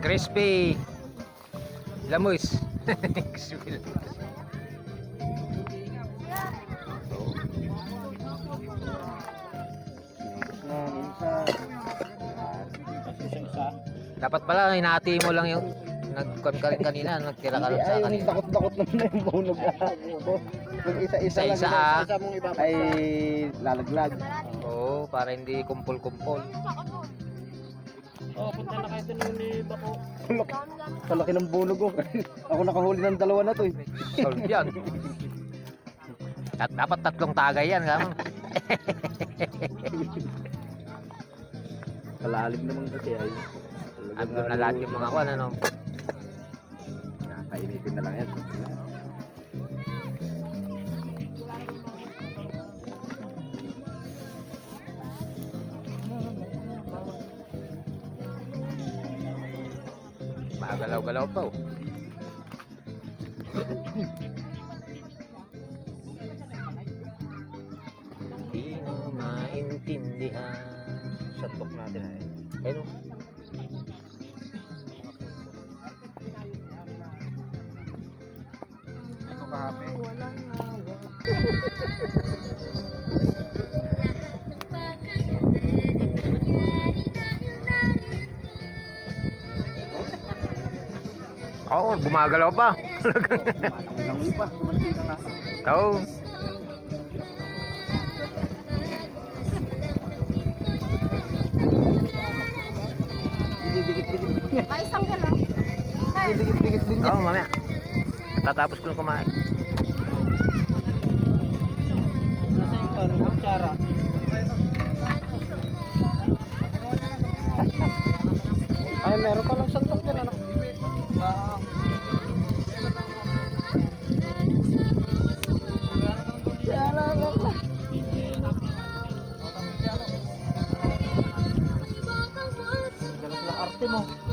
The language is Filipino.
Crispy. Lamus. Crispy lamus. Dapat pala hinati mo lang yung nagkon ka rin kanina, nagtira ka lang sa kanina. Takot-takot naman na yung bunog. Kung isa-isa lang Isa-isa, ay lalaglag. Oo, para hindi kumpol-kumpol. Oh, punta na kayo dun ni Bako. Kalaki ng bunog ko. Ako nakahuli ng dalawa na to eh. Solve yan. At dapat 3 tagay yan, kamo. Kalalim naman kasi ay. Andun na lahat yung mga kwan, ano. Kainitin na lang yan. Magalaw-galaw pa, oh. Hindi mo maintindihan. Santok natin ay. Ayun, oh. Oo, gumagalaw pa. Langoy pa. Kumantika na. Oo. Dikit-dikit. May isang ka lang. Dikit-dikit din Oo, mamaya. Tatapos ko na kumain. Nasa yung ano, kutsara. Ay, meron pa lang santok yan, anak. Dalas lang arte mo.